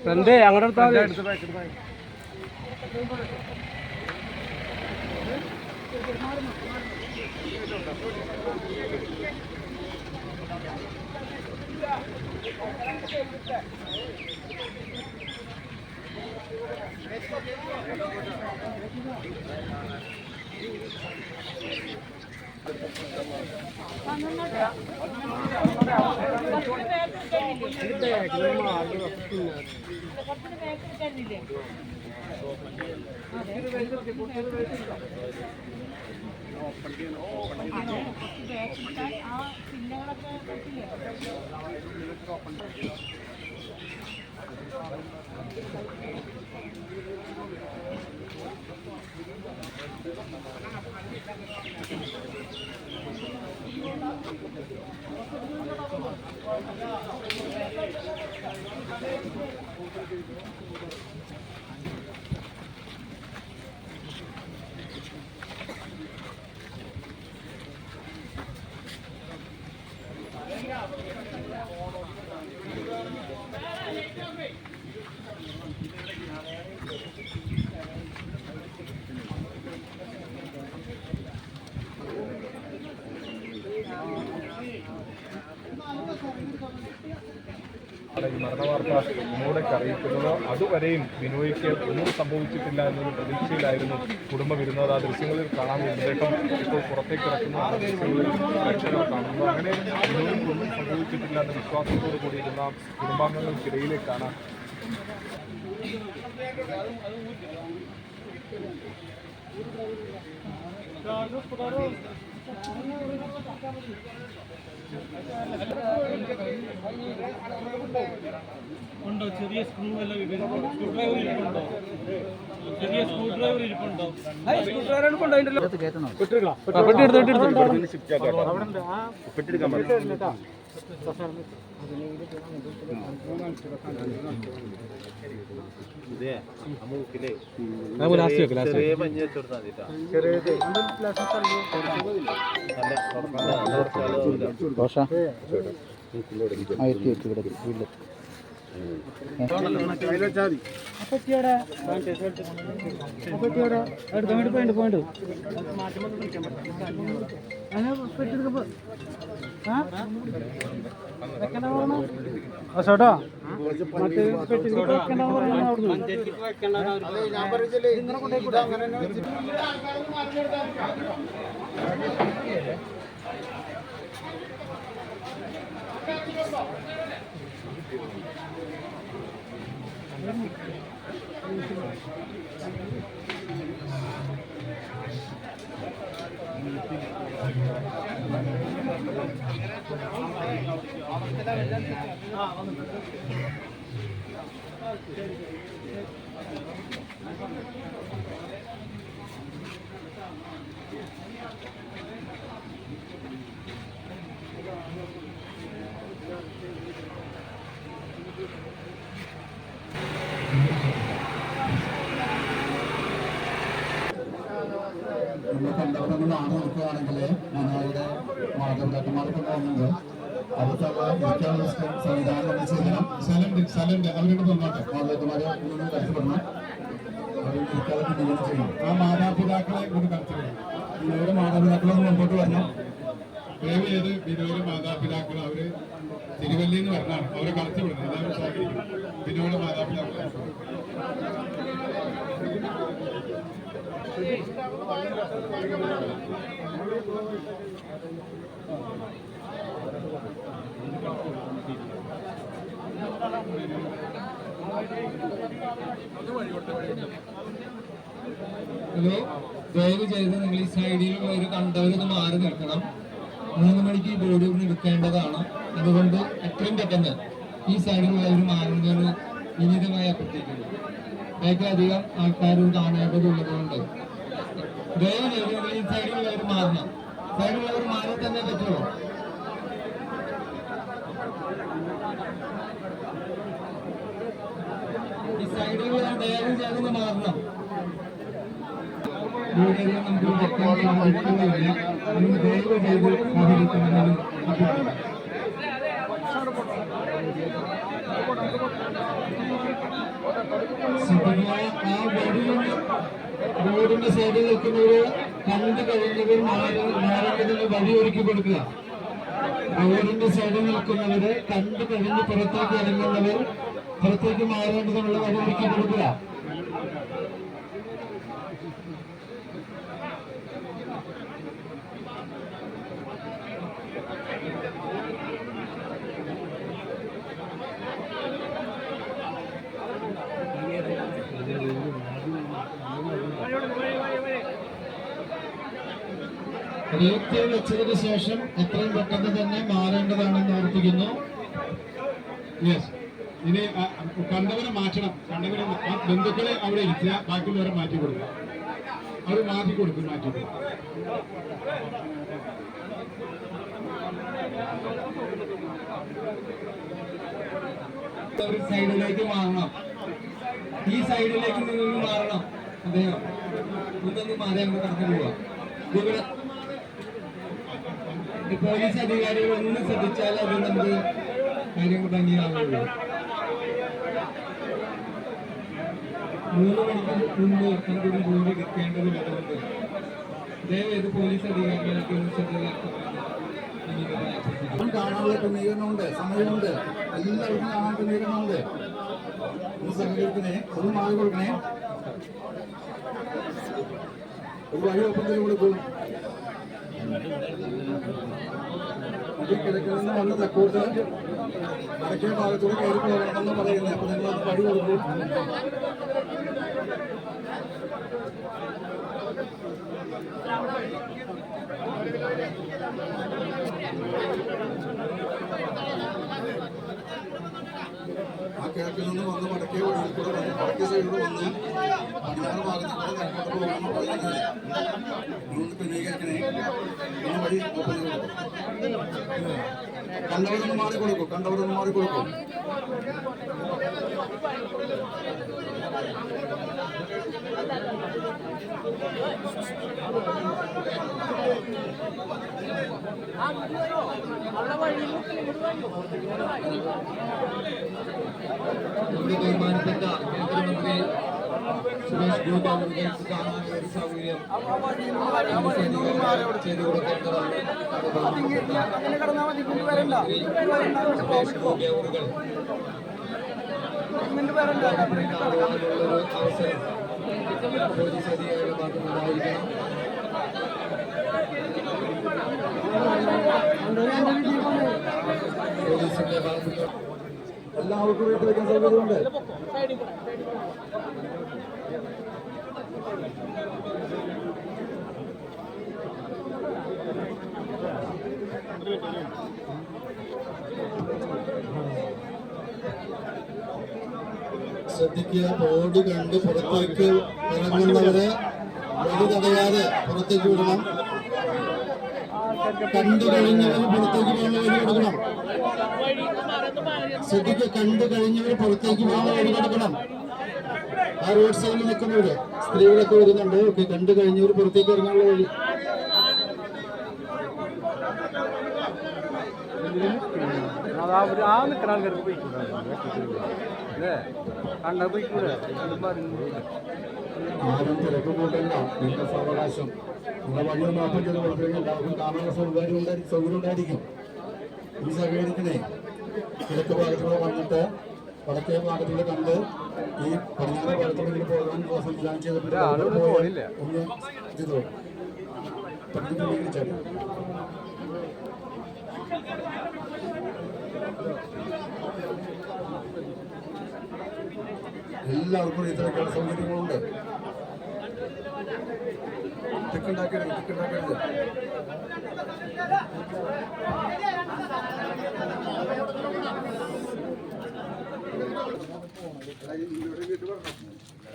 Front അങ്ങോട്ട് എടുത്താൽ ഈ മരണവാർത്ത ഒന്നുകൂടെ അറിയിക്കുന്നത്. അതുവരെയും ബിനോയ്ക്ക് ഒന്നും സംഭവിച്ചിട്ടില്ല എന്നൊരു പ്രതീക്ഷയിലായിരുന്നു കുടുംബം ഇരുന്നത്. ആ ദൃശ്യങ്ങളിൽ കാണാൻ മൃതദേഹം ഇപ്പോൾ പുറത്തേക്ക് ഇറക്കുന്ന ദൃശ്യങ്ങളിൽ പ്രേക്ഷകർ കാണുന്നു. അങ്ങനെ ബിനോയ്ക്ക് ഒന്നും സംഭവിച്ചിട്ടില്ല എന്ന വിശ്വാസത്തോടു കൂടിയിരുന്ന കുടുംബാംഗങ്ങൾക്കിടയിലേക്കാണ് ഉണ്ടോ? ചെറിയ സ്ക്രൂ വല്ല സ്ക്രൂ ഡ്രൈവർ ഇരിപ്പുണ്ടോ? ചെറിയ സ്ക്രൂ ഡ്രൈവർ ഇരിപ്പുണ്ടോ? സ്ക്രൂ ഡ്രൈവർ കൊണ്ടുപോയിട്ടല്ലോ. ചേട്ടാ നോക്കുകയാണെങ്കിൽ വിനോയുടെ മാതാപിതാക്കന്മാർക്ക് പോകുന്നുണ്ട്. അടുത്തുള്ള ഇരിക്കാനുള്ള സംവിധാനം ചെയ്യണം. സ്ഥലമുണ്ട് അവരോട് തന്നോട്ടെ. മാതാപിതാക്കന്മാരെ ഒന്നും കഷ്ടപ്പെടണം. അവരോട് ഇരിക്കാതെ തീരുമാനം ചെയ്യണം. ആ മാതാപിതാക്കളെ കൊണ്ട് കടത്തിവിടണം. വിനോയുടെ മാതാപിതാക്കളെ മുമ്പോട്ട് വരണം. ദയവ് ചെയ്ത് വിനോയുടെ മാതാപിതാക്കൾ അവര് തിരുവല്ലിന്ന് പറഞ്ഞാണ് അവരെ കടത്തിവിടുന്നത്. എല്ലാവരും സഹകരിക്കണം. വിനോയുടെ മാതാപിതാക്കളെ ഹലോ, ദയവ് ചെയ്ത് നിങ്ങൾ ഈ സൈഡിലുള്ളവർ കണ്ടവരൊന്ന് മാറി നിൽക്കണം. 3 മണിക്ക് ഈ ബോഡി ഒന്ന് എടുക്കേണ്ടതാണ്. അതുകൊണ്ട് എത്രയും പെട്ടെന്ന് ഈ സൈഡിലുള്ളവർ മാറുന്നതിന് വിനീതമായി അഭ്യർത്ഥിക്കുന്നു. അതിലധികം ആൾക്കാർ കാണേണ്ടതുള്ളതുകൊണ്ട് ദയവ് ചെയ്ത് ഈ സൈഡിലുള്ളവർ മാറണം. സൈഡിലുള്ളവർ മാറി തന്നെ പറ്റുള്ളൂ. ഈ സൈഡിലുള്ളവർ ദയവ് ചെയ്ത് മാറണം. നമുക്ക് നിങ്ങൾ ദയവ് ചെയ്ത് സഹകരിക്കണമെന്നും അഭ്യർത്ഥിക്കുന്നു. ആ റോഡിന്റെ സൈഡിൽ നിൽക്കുന്നവര് കണ്ടു കഴിഞ്ഞവർ മാറേണ്ടതിന് വഴിയൊരുക്കി കൊടുക്കുക. റോഡിന്റെ സൈഡിൽ നിൽക്കുന്നവര് കണ്ടു കഴിഞ്ഞ് പുറത്തേക്ക് ഇറങ്ങുന്നവർ പുറത്തേക്ക് മാറേണ്ടതിനുള്ള വഴിയൊരുക്കി കൊടുക്കുക. റേറ്റ് വെച്ചതിന് ശേഷം എത്രയും പെട്ടെന്ന് തന്നെ മാറേണ്ടതാണെന്ന് ഓർപ്പിക്കുന്നു. യെസ്, ഇനി കണ്ടവരെ മാറ്റണം. കണ്ടവരെ ബന്ധുക്കളെ അവിടെ ഇരിക്കുക, ബാക്കിയുള്ളവരെ മാറ്റി കൊടുക്കുക. അവർ മാറ്റി കൊടുക്കും. ഒരു സൈഡിലേക്ക് മാറണം. ഈ സൈഡിലേക്ക് നിങ്ങൾ മാറണം. അദ്ദേഹം ഇതൊന്നും മാറി അങ്ങ് കടന്നു പോവാം. പോലീസ് അധികാരികൾ ഒന്ന് ശ്രദ്ധിച്ചാൽ അത് നമുക്ക് കാര്യങ്ങൾ ഭംഗിയാവുള്ളൂ. 3 മണിക്ക് മുമ്പ് നമുക്കൊരു ജോലി കിട്ടേണ്ടത് വരുന്നുണ്ട്. ദയവേത് പോലീസ് അധികാരികൾക്ക് ഒന്ന് കാണാനുള്ള ക്രമീകരണമുണ്ട്, സമയമുണ്ട്. എല്ലാവർക്കും കാണാൻ ക്രമീകരണമുണ്ട്. ഒന്ന് സഹകരിക്കണേ, ഒന്ന് മാറി കൊടുക്കണേ. ഒരു വഴി ഒപ്പത്തിൽ കൊടുക്കും. കിഴക്കിൽ നിന്ന് വന്ന് തെക്കോട്ട് വടക്കേ ഭാഗത്തൂടെ കയറി പോകണമെന്ന് പറയുന്നത്. അപ്പൊ നിങ്ങൾ വഴി കൊടുക്കും. ആ കിഴക്കിൽ നിന്ന് വന്ന് വടക്കേ വഴിയിൽ കൂടെ വന്ന് വടക്കേ സൈഡിൽ വന്ന് പടിഞ്ഞാറ് ഭാഗത്ത് കൂടെ തെക്കോട്ട് പോകണമെന്ന് പറയുന്നത്. നിങ്ങളൊന്ന് ക്രമീകരിക്കണേ. ഈ വഴി കണ്ടവരൊന്ന് മാറി കൊടുക്കും. കണ്ടവരൊന്ന് മാറി കൊടുക്കും. ബഹുമാനപ്പെട്ട കേന്ദ്രമന്ത്രി സുരേഷ് ഗോപി അവർക്ക് കാണാനുള്ള ഒരു സൗകര്യം ചെയ്തു കൊടുക്കേണ്ടതാണ്. സുരേഷ് ഗോപി അവർക്ക് കാണുവാനുള്ളൊരു അവസരം പോലീസ് അധികാരികളുടെ ഭാഗത്തുനിന്നുണ്ടായിരിക്കണം. പോലീസിന്റെ ഭാഗത്ത് എല്ലാവർക്കും വീട്ടിലേക്കാൻ സൗകര്യമുണ്ട്. ശ്രദ്ധിക്കുക. ബോർഡ് കണ്ട് പുറത്തേക്ക് ഇറങ്ങുന്നവരെ വഴി തടയാതെ പുറത്തേക്ക് വിടണം. കണ്ടു കഴിഞ്ഞവർ പുറത്തേക്ക് പോകുന്ന വഴി കൊടുക്കണം. ശ്രദ്ധിക്കുക. കണ്ടു കഴിഞ്ഞവർ പുറത്തേക്ക് പോകുന്ന വഴി കൊടുക്കണം. ആ റോഡ് സൈഡിൽ നിൽക്കുന്നവര് സ്ത്രീകളൊക്കെ വരുന്നുണ്ട്. ഓക്കെ, കണ്ടു കഴിഞ്ഞവർ പുറത്തേക്ക് ഇറങ്ങാനുള്ള വഴി. ആരും തിരക്ക് കൂട്ടണ്ട. നിങ്ങളുടെ സാവകാശം. നിങ്ങളുടെ വഴിയൊന്ന് ഓപ്പൺ ചെയ്ത് കൊടുക്കുകയും എല്ലാവർക്കും കാണാനുള്ള സൗകര്യം ഉണ്ടായിരിക്കും. ഈ സഹകരിക്കണേ. കിഴക്ക് ഭാഗത്തൂടെ വന്നിട്ട് വടക്കേ ഭാഗത്തൂടെ കണ്ട് ഈ പടിഞ്ഞാറ് ഭാഗത്തൂടെ പോകാൻ സംവിധാനം ചെയ്തിട്ടുണ്ട്. ഒന്ന് ചെയ്തോ പഠിപ്പിച്ചാൽ എല്ലാവർക്കും ഇത്തരത്തിലുള്ള സൗകര്യങ്ങളുണ്ട്. തിക്കുണ്ടാക്കരുത്.